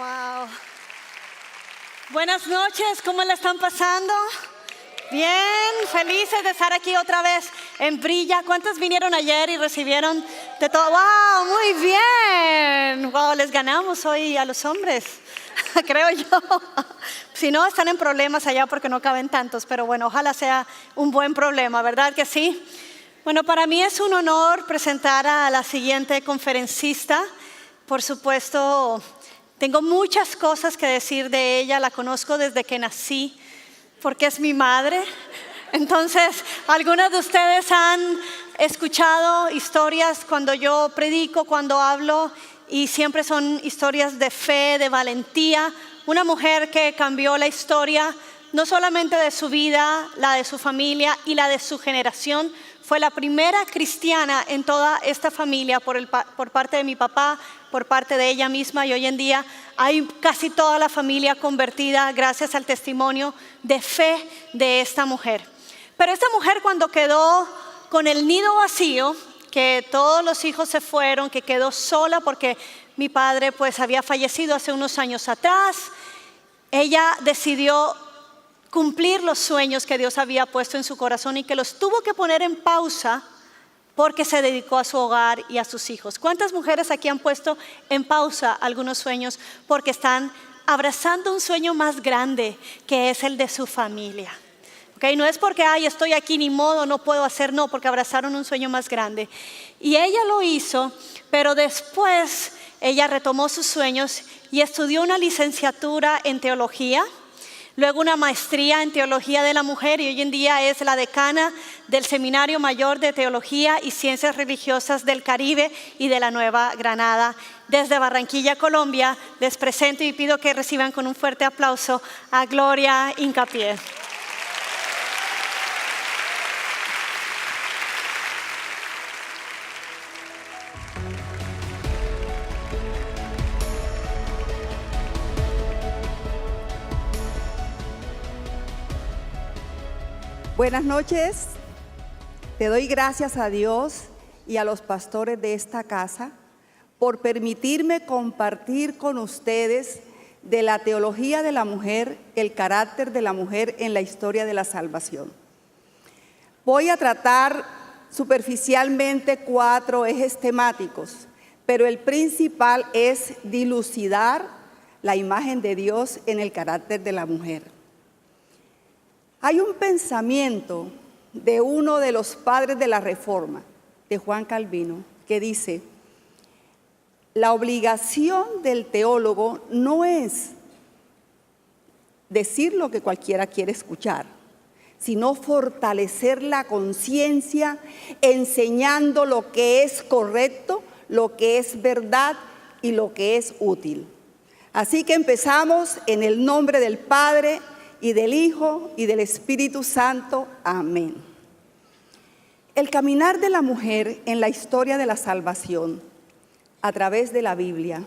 Wow. Buenas noches, ¿cómo la están pasando? Bien, felices de estar aquí otra vez en Brilla. ¿Cuántos vinieron ayer y recibieron de todo? ¡Wow! Muy bien. ¡Wow! Les ganamos hoy a los hombres, creo yo. Si no, están en problemas allá porque no caben tantos, pero bueno, ojalá sea un buen problema, ¿verdad que sí? Bueno, para mí es un honor presentar a la siguiente conferencista. Por supuesto, tengo muchas cosas que decir de ella. La conozco desde que nací, porque es mi madre. Entonces, algunos de ustedes han escuchado historias cuando yo predico, cuando hablo, y siempre son historias de fe, de valentía. Una mujer que cambió la historia, no solamente de su vida, la de su familia y la de su generación. Fue la primera cristiana en toda esta familia por parte de mi papá, por parte de ella misma, y hoy en día hay casi toda la familia convertida gracias al testimonio de fe de esta mujer. Pero esta mujer, cuando quedó con el nido vacío, que todos los hijos se fueron, que quedó sola porque mi padre pues había fallecido hace unos años atrás, ella decidió cumplir los sueños que Dios había puesto en su corazón y que los tuvo que poner en pausa porque se dedicó a su hogar y a sus hijos. ¿Cuántas mujeres aquí han puesto en pausa algunos sueños porque están abrazando un sueño más grande, que es el de su familia? ¿Okay? No es porque, estoy aquí, ni modo, no puedo hacer, no, porque abrazaron un sueño más grande. Y ella lo hizo, pero después ella retomó sus sueños y estudió una licenciatura en teología, luego una maestría en teología de la mujer, y hoy en día es la decana del Seminario Mayor de Teología y Ciencias Religiosas del Caribe y de la Nueva Granada. Desde Barranquilla, Colombia, les presento y pido que reciban con un fuerte aplauso a Gloria Hincapié. Buenas noches. Te doy gracias a Dios y a los pastores de esta casa por permitirme compartir con ustedes de la teología de la mujer, el carácter de la mujer en la historia de la salvación. Voy a tratar superficialmente 4 ejes temáticos, pero el principal es dilucidar la imagen de Dios en el carácter de la mujer. Hay un pensamiento de uno de los padres de la Reforma, de Juan Calvino, que dice: la obligación del teólogo no es decir lo que cualquiera quiere escuchar, sino fortalecer la conciencia enseñando lo que es correcto, lo que es verdad y lo que es útil. Así que empezamos en el nombre del Padre, y del Hijo, y del Espíritu Santo. Amén. El caminar de la mujer en la historia de la salvación, a través de la Biblia,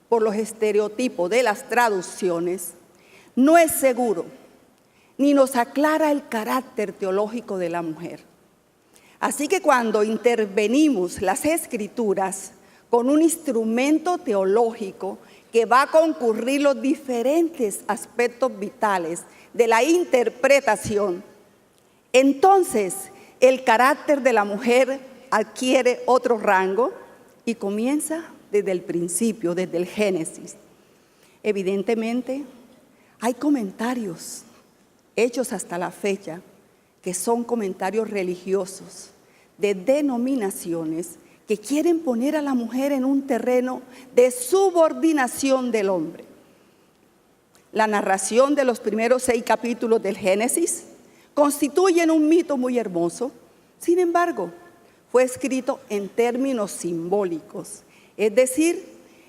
por los estereotipos de las traducciones, no es seguro, ni nos aclara el carácter teológico de la mujer. Así que cuando intervenimos las Escrituras con un instrumento teológico que va a concurrir los diferentes aspectos vitales de la interpretación, entonces el carácter de la mujer adquiere otro rango y comienza desde el principio, desde el Génesis. Evidentemente, hay comentarios hechos hasta la fecha que son comentarios religiosos de denominaciones que quieren poner a la mujer en un terreno de subordinación del hombre. La narración de los primeros 6 capítulos del Génesis constituyen un mito muy hermoso. Sin embargo, fue escrito en términos simbólicos. Es decir,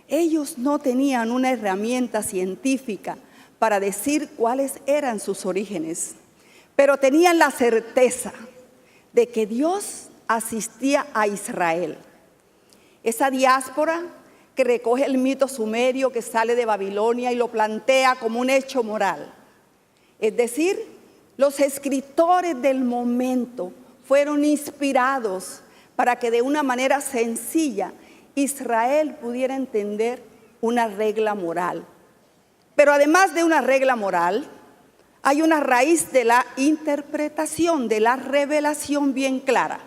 ellos no tenían una herramienta científica para decir cuáles eran sus orígenes, pero tenían la certeza de que Dios asistía a Israel. Esa diáspora que recoge el mito sumerio que sale de Babilonia y lo plantea como un hecho moral. Es decir, los escritores del momento fueron inspirados para que de una manera sencilla Israel pudiera entender una regla moral. Pero además de una regla moral, hay una raíz de la interpretación, de la revelación bien clara,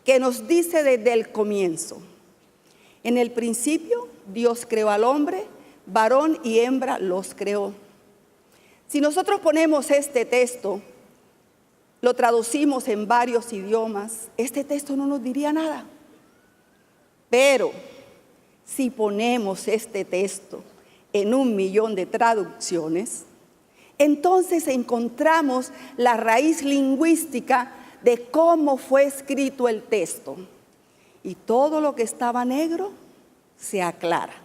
que nos dice desde el comienzo: en el principio Dios creó al hombre, varón y hembra los creó. Si nosotros ponemos este texto, lo traducimos en varios idiomas, este texto no nos diría nada. Pero si ponemos este texto en 1.000.000 de traducciones, entonces encontramos la raíz lingüística de cómo fue escrito el texto. Y todo lo que estaba negro se aclara.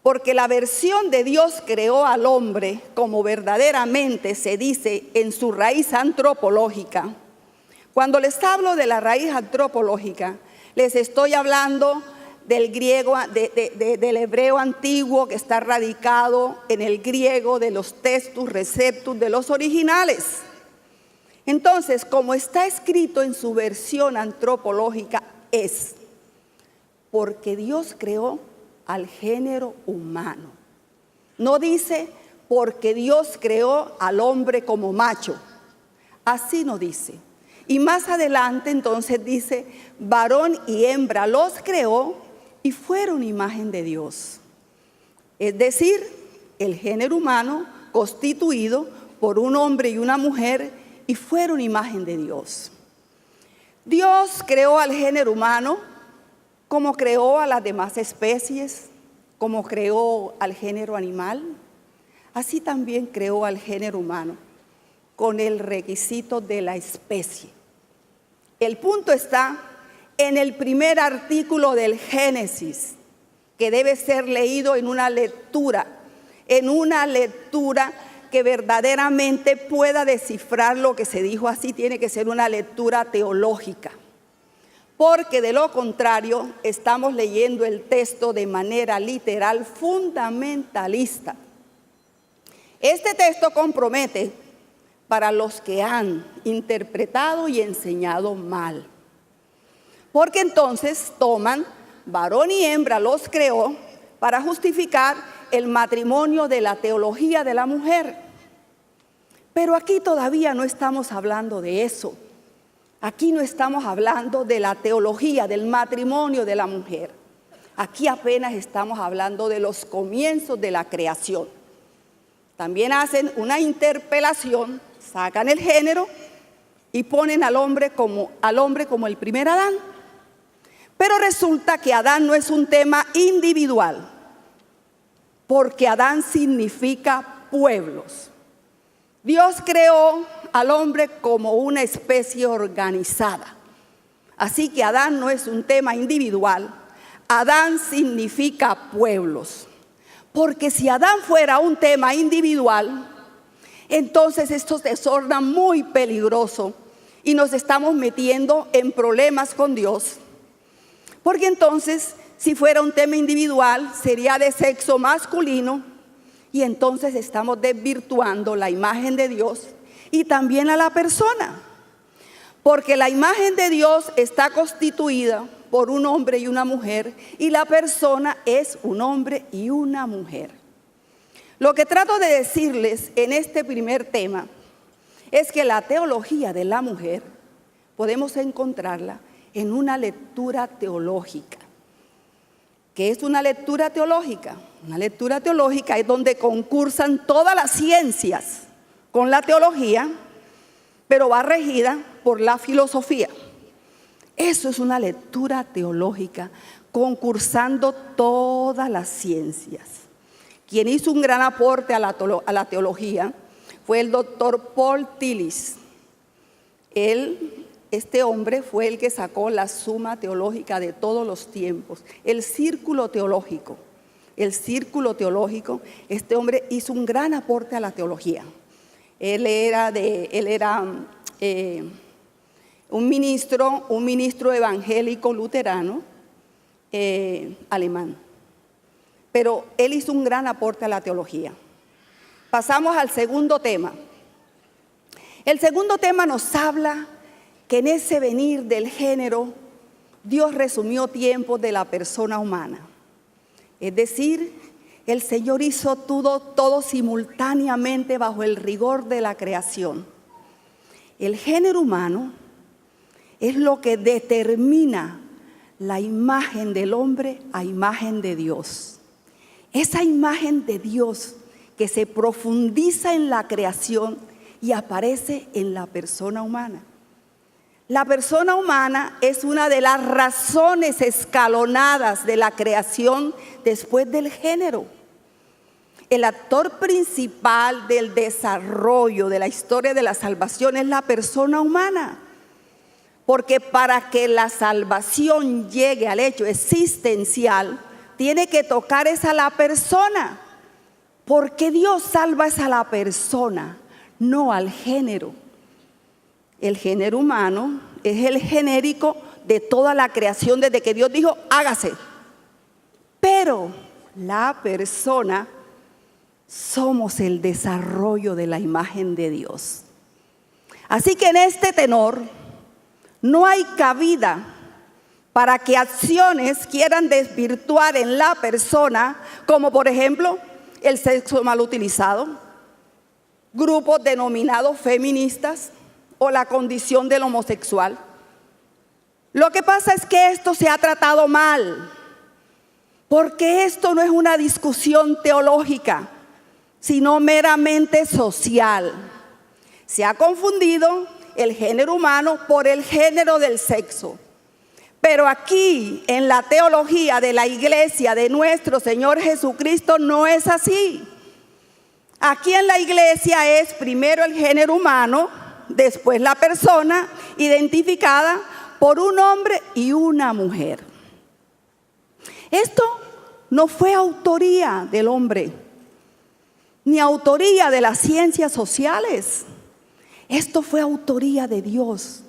Porque la versión de Dios creó al hombre, como verdaderamente se dice en su raíz antropológica. Cuando les hablo de la raíz antropológica, les estoy hablando del griego, del hebreo antiguo, que está radicado en el griego, de los textus receptus, de los originales. Entonces, como está escrito en su versión antropológica, es porque Dios creó al género humano. No dice porque Dios creó al hombre como macho. Así no dice. Y más adelante entonces dice, varón y hembra los creó y fueron imagen de Dios. Es decir, el género humano constituido por un hombre y una mujer y fueron imagen de Dios. Dios creó al género humano como creó a las demás especies, como creó al género animal, así también creó al género humano con el requisito de la especie. El punto está en el primer artículo del Génesis, que debe ser leído en una lectura que verdaderamente pueda descifrar lo que se dijo. Así tiene que ser una lectura teológica, porque de lo contrario estamos leyendo el texto de manera literal, fundamentalista. Este texto compromete para los que han interpretado y enseñado mal, porque entonces toman varón y hembra los creó para justificar el matrimonio de la teología de la mujer. Pero aquí todavía no estamos hablando de eso. Aquí no estamos hablando de la teología del matrimonio de la mujer. Aquí apenas estamos hablando de los comienzos de la creación. También hacen una interpelación, sacan el género y ponen al hombre como el primer Adán. Pero resulta que Adán no es un tema individual, porque Adán significa pueblos. Dios creó al hombre como una especie organizada. Así que Adán no es un tema individual. Adán significa pueblos. Porque si Adán fuera un tema individual, entonces esto se torna muy peligroso y nos estamos metiendo en problemas con Dios. Porque entonces, si fuera un tema individual, sería de sexo masculino, y entonces estamos desvirtuando la imagen de Dios y también a la persona. Porque la imagen de Dios está constituida por un hombre y una mujer, y la persona es un hombre y una mujer. Lo que trato de decirles en este primer tema es que la teología de la mujer podemos encontrarla en una lectura teológica. ¿Qué es una lectura teológica? Una lectura teológica es donde concursan todas las ciencias con la teología, pero va regida por la filosofía. Eso es una lectura teológica, concursando todas las ciencias. Quien hizo un gran aporte a la teología fue el doctor Paul Tillich. Este hombre fue el que sacó la suma teológica de todos los tiempos, el círculo teológico. Este hombre hizo un gran aporte a la teología. Él era un ministro evangélico luterano alemán. Pero él hizo un gran aporte a la teología. Pasamos al segundo tema. El segundo tema nos habla que en ese venir del género, Dios resumió tiempos de la persona humana. Es decir, el Señor hizo todo simultáneamente bajo el rigor de la creación. El género humano es lo que determina la imagen del hombre a imagen de Dios. Esa imagen de Dios que se profundiza en la creación y aparece en la persona humana. La persona humana es una de las razones escalonadas de la creación después del género. El actor principal del desarrollo de la historia de la salvación es la persona humana. Porque para que la salvación llegue al hecho existencial, tiene que tocar a la persona. Porque Dios salva a la persona, no al género. El género humano es el genérico de toda la creación desde que Dios dijo, hágase. Pero la persona somos el desarrollo de la imagen de Dios. Así que en este tenor no hay cabida para que acciones quieran desvirtuar en la persona, como por ejemplo el sexo mal utilizado, grupos denominados feministas o la condición del homosexual. Lo que pasa es que esto se ha tratado mal, porque esto no es una discusión teológica, sino meramente social. Se ha confundido el género humano por el género del sexo. Pero aquí, en la teología de la iglesia de nuestro Señor Jesucristo, no es así. Aquí en la iglesia es primero el género humano, después la persona identificada por un hombre y una mujer. Esto no fue autoría del hombre, ni autoría de las ciencias sociales. Esto fue autoría de Dios.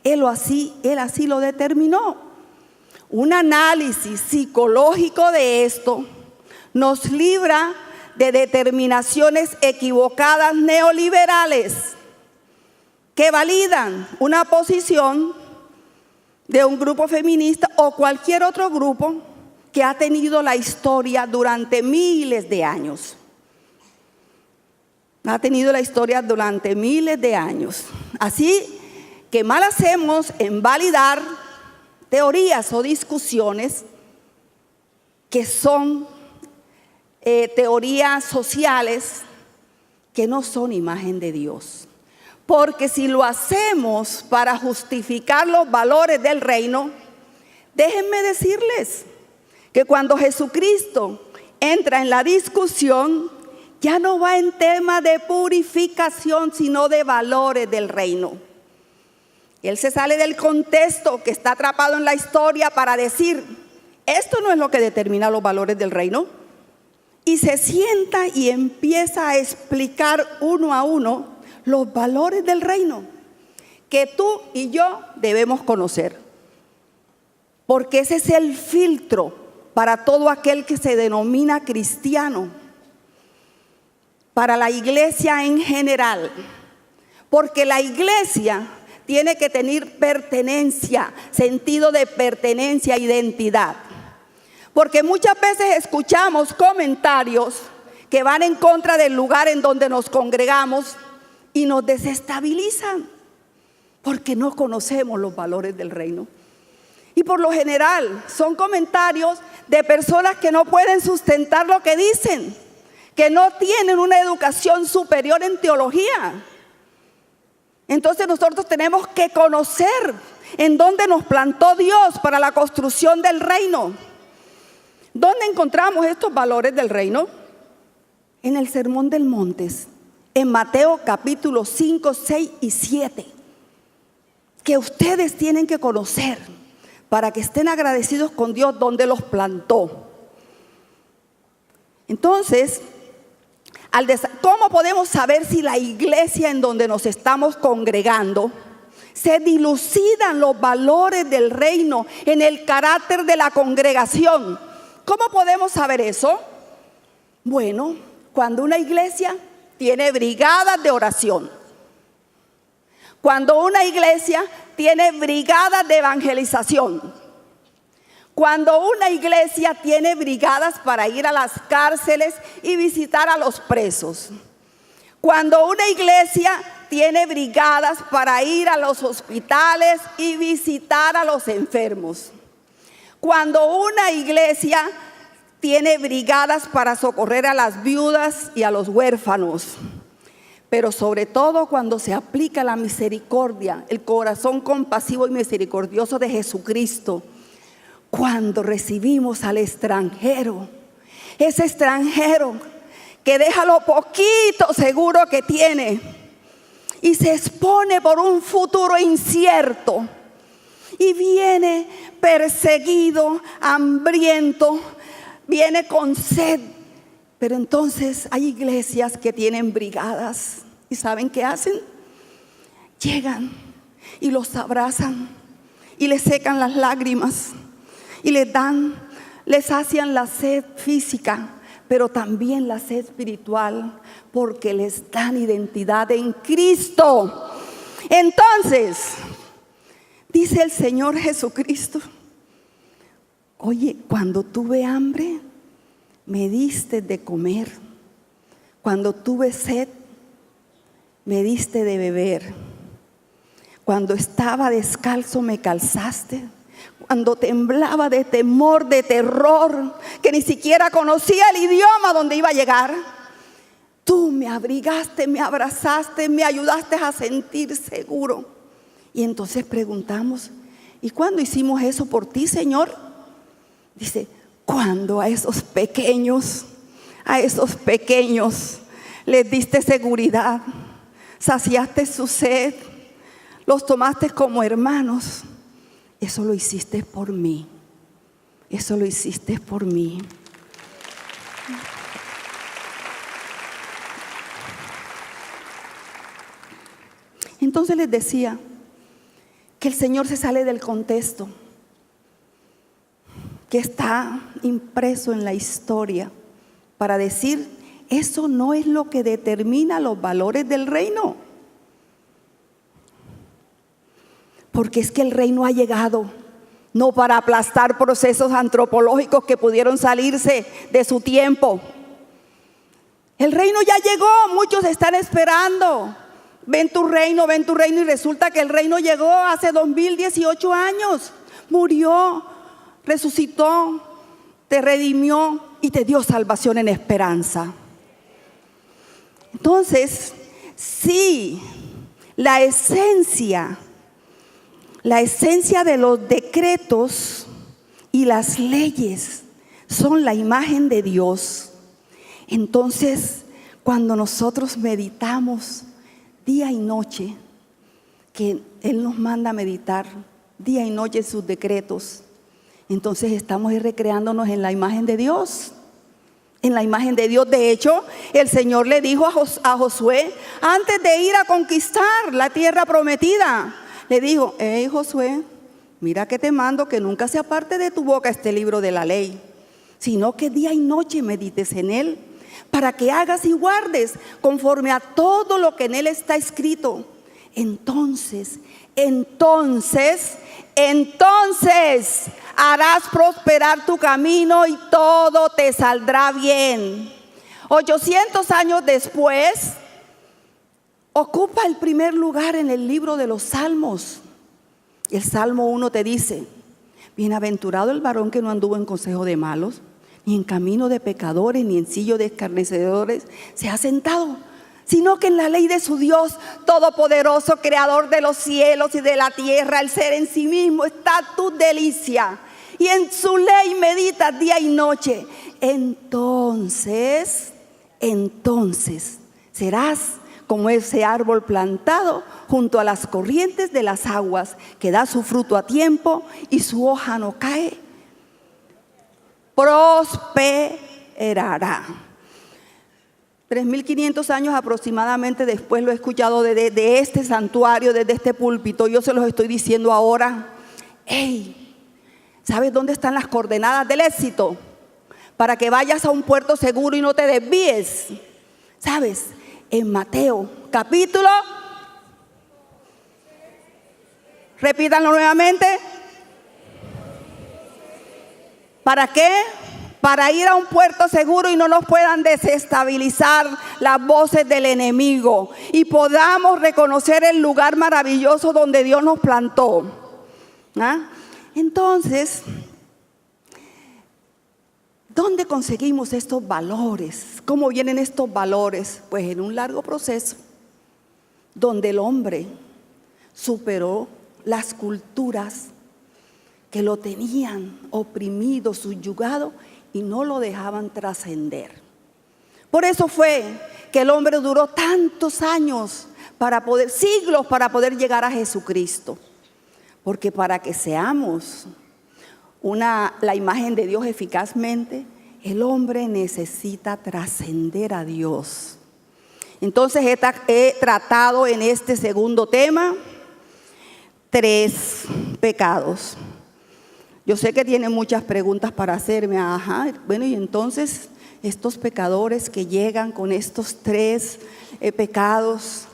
Él así lo determinó. Un análisis psicológico de esto nos libra de determinaciones equivocadas neoliberales que validan una posición de un grupo feminista o cualquier otro grupo que ha tenido la historia durante miles de años. Ha tenido la historia durante miles de años. Así que mal hacemos en validar teorías o discusiones que son teorías sociales que no son imagen de Dios. Porque si lo hacemos para justificar los valores del reino, déjenme decirles que cuando Jesucristo entra en la discusión, ya no va en tema de purificación, sino de valores del reino. Él se sale del contexto que está atrapado en la historia para decir, esto no es lo que determina los valores del reino. Y se sienta y empieza a explicar uno a uno los valores del reino que tú y yo debemos conocer. Porque ese es el filtro para todo aquel que se denomina cristiano, para la iglesia en general. Porque la iglesia tiene que tener pertenencia, sentido de pertenencia, identidad. Porque muchas veces escuchamos comentarios que van en contra del lugar en donde nos congregamos y nos desestabilizan, porque no conocemos los valores del reino. Y por lo general son comentarios de personas que no pueden sustentar lo que dicen, que no tienen una educación superior en teología. Entonces nosotros tenemos que conocer en dónde nos plantó Dios para la construcción del reino. ¿Dónde encontramos estos valores del reino? En el Sermón del Monte, en Mateo capítulo 5, 6 y 7, que ustedes tienen que conocer para que estén agradecidos con Dios donde los plantó. Entonces, ¿cómo podemos saber si la iglesia en donde nos estamos congregando se dilucidan los valores del reino en el carácter de la congregación? ¿Cómo podemos saber eso? Bueno, cuando una iglesia tiene brigadas de oración, cuando una iglesia tiene brigadas de evangelización, Cuando una iglesia tiene brigadas para ir a las cárceles y visitar a los presos. Cuando una iglesia tiene brigadas para ir a los hospitales y visitar a los enfermos. Cuando una iglesia tiene brigadas para socorrer a las viudas y a los huérfanos. Pero sobre todo cuando se aplica la misericordia, el corazón compasivo y misericordioso de Jesucristo. Cuando recibimos al extranjero, ese extranjero que deja lo poquito seguro que tiene y se expone por un futuro incierto y viene perseguido, hambriento, viene con sed. Pero entonces hay iglesias que tienen brigadas y ¿saben qué hacen? Llegan y los abrazan y les secan las lágrimas y les sacian la sed física, pero también la sed espiritual, porque les dan identidad en Cristo. Entonces, dice el Señor Jesucristo: oye, cuando tuve hambre, me diste de comer. Cuando tuve sed, me diste de beber. Cuando estaba descalzo, me calzaste. Cuando temblaba de temor, de terror, que ni siquiera conocía el idioma donde iba a llegar, tú me abrigaste, me abrazaste, me ayudaste a sentir seguro. Y entonces preguntamos: ¿y cuándo hicimos eso por ti, Señor? Dice: cuando a esos pequeños les diste seguridad, saciaste su sed, los tomaste como hermanos. Eso lo hiciste por mí. Eso lo hiciste por mí. Entonces les decía que el Señor se sale del contexto que está impreso en la historia para decir: eso no es lo que determina los valores del reino. Porque es que el reino ha llegado no para aplastar procesos antropológicos que pudieron salirse de su tiempo. El reino ya llegó, muchos están esperando. Ven tu reino, y resulta que el reino llegó hace 2018 años. Murió, resucitó, te redimió y te dio salvación en esperanza. Entonces, sí, la esencia de los decretos y las leyes son la imagen de Dios. Entonces, cuando nosotros meditamos día y noche, que Él nos manda a meditar día y noche sus decretos, entonces estamos recreándonos en la imagen de Dios. En la imagen de Dios. De hecho, el Señor le dijo a Josué, antes de ir a conquistar la tierra prometida, le dijo: hey Josué, mira que te mando que nunca se aparte de tu boca este libro de la ley, sino que día y noche medites en él, para que hagas y guardes conforme a todo lo que en él está escrito. Entonces harás prosperar tu camino y todo te saldrá bien. 800 años después, ocupa el primer lugar en el libro de los Salmos. El Salmo 1 te dice: bienaventurado el varón que no anduvo en consejo de malos, ni en camino de pecadores, ni en sillo de escarnecedores se ha sentado, sino que en la ley de su Dios todopoderoso, creador de los cielos y de la tierra, el ser en sí mismo, está tu delicia, y en su ley meditas día y noche. Entonces serás como ese árbol plantado junto a las corrientes de las aguas, que da su fruto a tiempo y su hoja no cae. Prosperará. 3.500 años aproximadamente después lo he escuchado desde este santuario, desde este púlpito. Yo se los estoy diciendo ahora. Hey, ¿sabes dónde están las coordenadas del éxito? Para que vayas a un puerto seguro y no te desvíes. ¿Sabes? En Mateo capítulo, repítanlo nuevamente, ¿Para qué? Para ir a un puerto seguro y no nos puedan desestabilizar las voces del enemigo y podamos reconocer el lugar maravilloso donde Dios nos plantó. ¿Ah? Entonces, ¿dónde conseguimos estos valores? ¿Cómo vienen estos valores? Pues en un largo proceso donde el hombre superó las culturas que lo tenían oprimido, subyugado y no lo dejaban trascender. Por eso fue que el hombre duró tantos años, siglos para poder llegar a Jesucristo. Porque para que seamos la imagen de Dios eficazmente, el hombre necesita trascender a Dios. Entonces he tratado en este segundo tema 3 pecados. Yo sé que tienen muchas preguntas para hacerme. Bueno, y entonces estos pecadores que llegan con estos 3 pecados,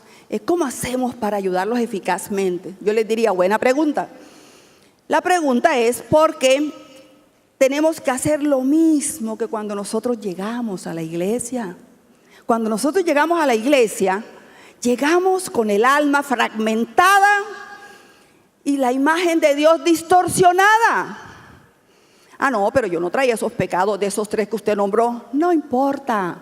¿cómo hacemos para ayudarlos eficazmente? Yo les diría, buena pregunta. La pregunta es porque tenemos que hacer lo mismo que cuando nosotros llegamos a la iglesia. Cuando nosotros llegamos a la iglesia, llegamos con el alma fragmentada y la imagen de Dios distorsionada. No, pero yo no traía esos pecados de esos 3 que usted nombró. No importa,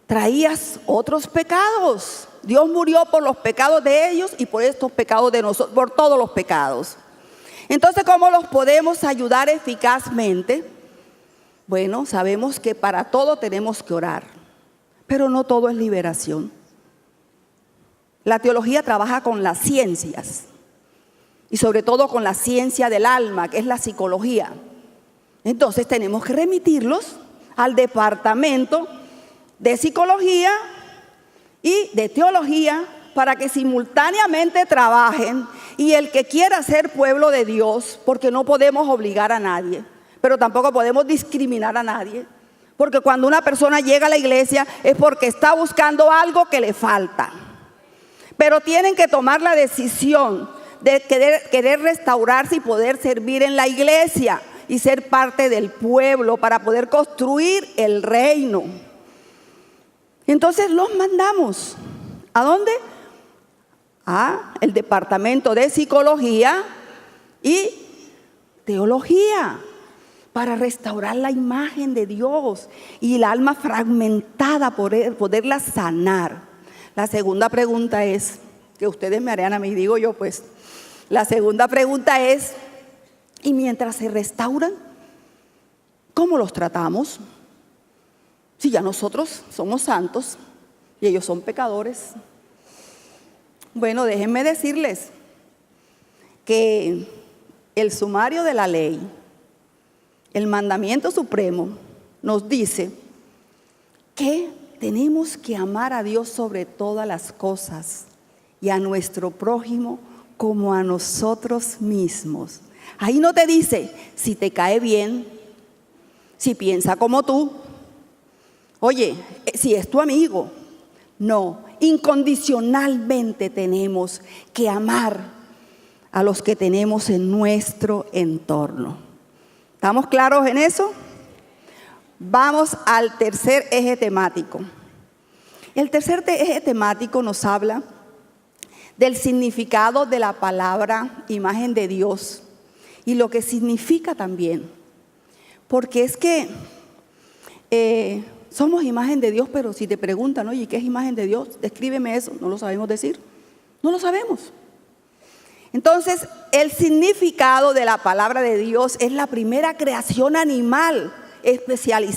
traías otros pecados. Dios murió por los pecados de ellos y por estos pecados de nosotros, por todos los pecados. Entonces, ¿cómo los podemos ayudar eficazmente? Bueno, sabemos que para todo tenemos que orar, pero no todo es liberación. La teología trabaja con las ciencias y sobre todo con la ciencia del alma, que es la psicología. Entonces tenemos que remitirlos al departamento de psicología y de teología para que simultáneamente trabajen, y el que quiera ser pueblo de Dios, porque no podemos obligar a nadie, pero tampoco podemos discriminar a nadie, porque cuando una persona llega a la iglesia es porque está buscando algo que le falta, pero tienen que tomar la decisión de querer restaurarse y poder servir en la iglesia y ser parte del pueblo para poder construir el reino. Entonces los mandamos. ¿A dónde? A el departamento de psicología y teología para restaurar la imagen de Dios y el alma fragmentada, poderla sanar. La segunda pregunta es, que ustedes me harán a mí, digo yo pues, la segunda pregunta es, ¿y mientras se restauran, cómo los tratamos? Si ya nosotros somos santos y ellos son pecadores. Bueno, déjenme decirles que el sumario de la ley, el mandamiento supremo, nos dice que tenemos que amar a Dios sobre todas las cosas y a nuestro prójimo como a nosotros mismos. Ahí no te dice si te cae bien, si piensa como tú, oye, si es tu amigo. No, incondicionalmente tenemos que amar a los que tenemos en nuestro entorno. ¿Estamos claros en eso? Vamos al tercer eje temático. El tercer eje temático nos habla del significado de la palabra imagen de Dios y lo que significa también. Porque es que somos imagen de Dios, pero si te preguntan, oye, ¿qué es imagen de Dios? Descríbeme eso. No lo sabemos decir. No lo sabemos. Entonces, el significado de la palabra de Dios es la primera creación animal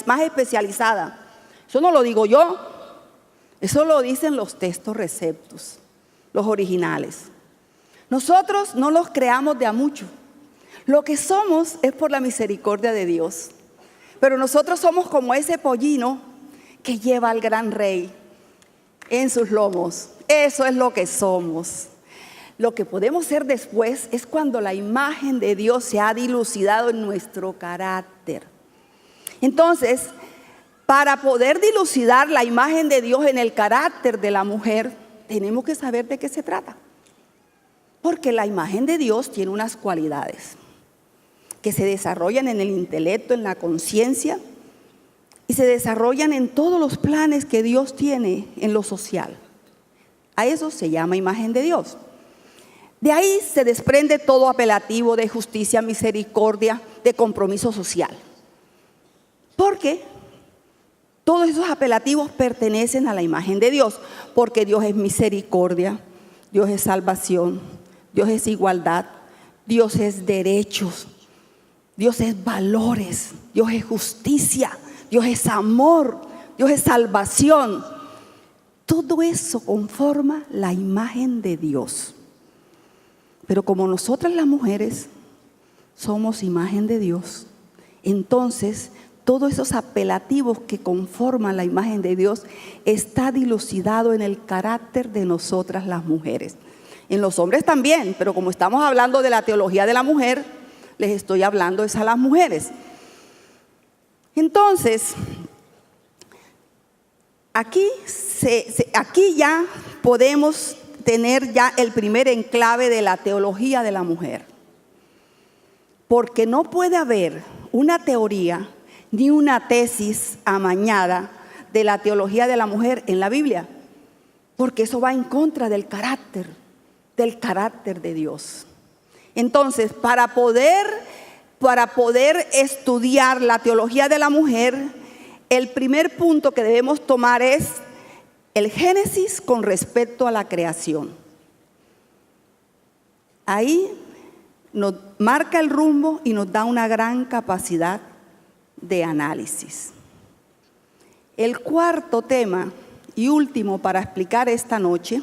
más especializada. Eso no lo digo yo. Eso lo dicen los textos receptos, los originales. Nosotros no los creamos de a mucho. Lo que somos es por la misericordia de Dios. Pero nosotros somos como ese pollino que lleva al gran rey en sus lomos. Eso es lo que somos. Lo que podemos ser después es cuando la imagen de Dios se ha dilucidado en nuestro carácter. Entonces, para poder dilucidar la imagen de Dios en el carácter de la mujer, tenemos que saber de qué se trata. Porque la imagen de Dios tiene unas cualidades que se desarrollan en el intelecto, en la conciencia y se desarrollan en todos los planes que Dios tiene en lo social. A eso se llama imagen de Dios. De ahí se desprende todo apelativo de justicia, misericordia, de compromiso social. Porque todos esos apelativos pertenecen a la imagen de Dios, porque Dios es misericordia, Dios es salvación, Dios es igualdad, Dios es derechos, Dios es valores, Dios es justicia, Dios es amor, Dios es salvación. Todo eso conforma la imagen de Dios. Pero como nosotras las mujeres somos imagen de Dios, entonces todos esos apelativos que conforman la imagen de Dios está dilucidado en el carácter de nosotras las mujeres. En los hombres también, pero como estamos hablando de la teología de la mujer, les estoy hablando es a las mujeres. Entonces, aquí ya podemos tener ya el primer enclave de la teología de la mujer. Porque no puede haber una teoría ni una tesis amañada de la teología de la mujer en la Biblia, porque eso va en contra del carácter de Dios. Entonces, para poder estudiar la teología de la mujer, el primer punto que debemos tomar es el Génesis con respecto a la creación. Ahí nos marca el rumbo y nos da una gran capacidad de análisis. El cuarto tema y último para explicar esta noche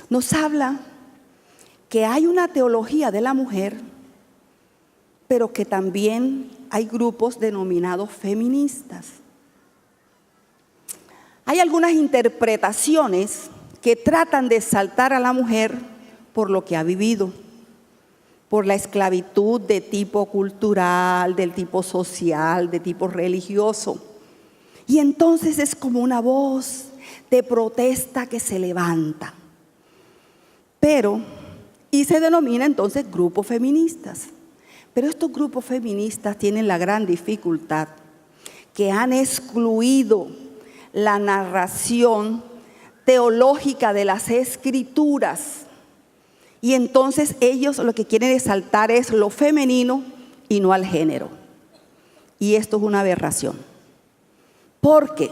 nos habla que hay una teología de la mujer, pero que también hay grupos denominados feministas. Hay algunas interpretaciones que tratan de exaltar a la mujer por lo que ha vivido, por la esclavitud de tipo cultural, del tipo social, de tipo religioso. Y entonces es como una voz de protesta que se levanta. Y se denomina entonces grupos feministas. Pero estos grupos feministas tienen la gran dificultad que han excluido la narración teológica de las Escrituras. Y entonces ellos lo que quieren exaltar es lo femenino y no al género. Y esto es una aberración. Porque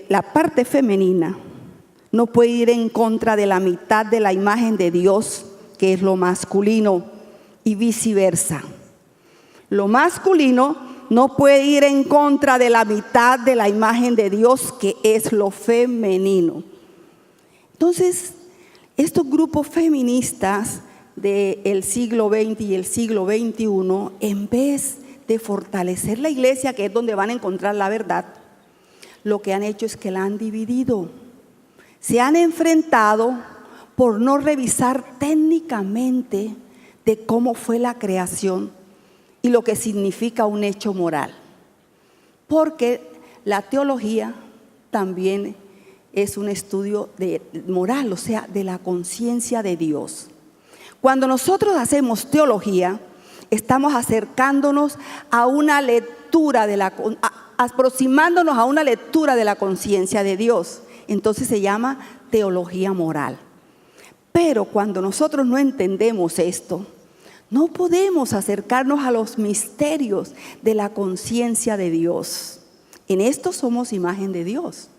la parte femenina no puede ir en contra de la mitad de la imagen de Dios, que es lo masculino, y viceversa. Lo masculino no puede ir en contra de la mitad de la imagen de Dios, que es lo femenino. Entonces, estos grupos feministas del siglo XX y el siglo XXI, en vez de fortalecer la iglesia, que es donde van a encontrar la verdad, lo que han hecho es que la han dividido. Se han enfrentado por no revisar técnicamente de cómo fue la creación y lo que significa un hecho moral. Porque la teología también es un estudio de moral, o sea, de la conciencia de Dios. Cuando nosotros hacemos teología, estamos acercándonos a una lectura aproximándonos a una lectura de la conciencia de Dios. Entonces se llama teología moral. Pero cuando nosotros no entendemos esto, no podemos acercarnos a los misterios de la conciencia de Dios. En esto somos imagen de Dios,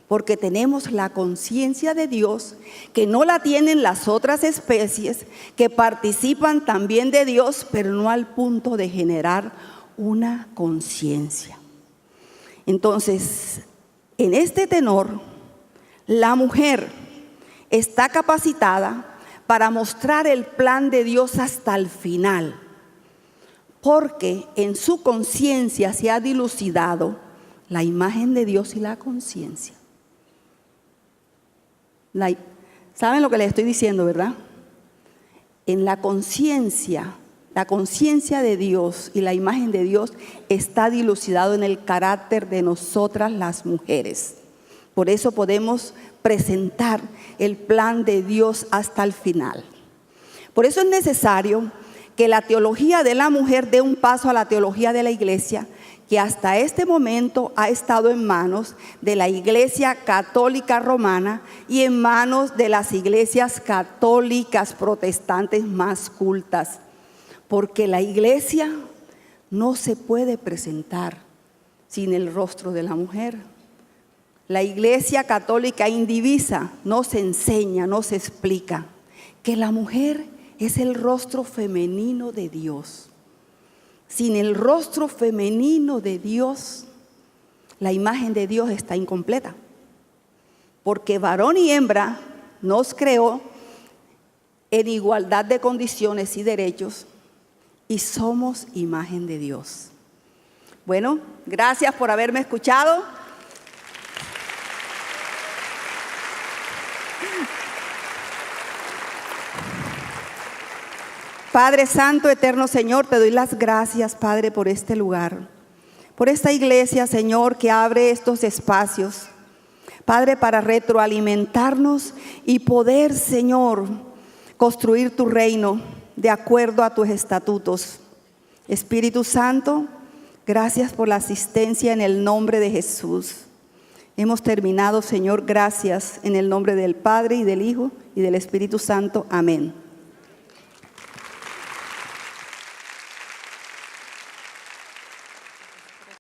porque tenemos la conciencia de Dios que no la tienen las otras especies que participan también de Dios, pero no al punto de generar una conciencia. Entonces, en este tenor, la mujer está capacitada para mostrar el plan de Dios hasta el final, porque en su conciencia se ha dilucidado la imagen de Dios y la conciencia. ¿Saben lo que les estoy diciendo, verdad? En la conciencia de Dios y la imagen de Dios está dilucidado en el carácter de nosotras las mujeres. Por eso podemos presentar el plan de Dios hasta el final. Por eso es necesario que la teología de la mujer dé un paso a la teología de la iglesia, que hasta este momento ha estado en manos de la Iglesia Católica Romana y en manos de las iglesias católicas protestantes más cultas. Porque la iglesia no se puede presentar sin el rostro de la mujer. La Iglesia Católica indivisa nos enseña, nos explica que la mujer es el rostro femenino de Dios. Sin el rostro femenino de Dios, la imagen de Dios está incompleta. Porque varón y hembra nos creó en igualdad de condiciones y derechos y somos imagen de Dios. Bueno, gracias por haberme escuchado. Padre Santo, eterno Señor, te doy las gracias, Padre, por este lugar, por esta iglesia, Señor, que abre estos espacios, Padre, para retroalimentarnos y poder, Señor, construir tu reino de acuerdo a tus estatutos. Espíritu Santo, gracias por la asistencia en el nombre de Jesús. Hemos terminado, Señor, gracias en el nombre del Padre y del Hijo y del Espíritu Santo. Amén.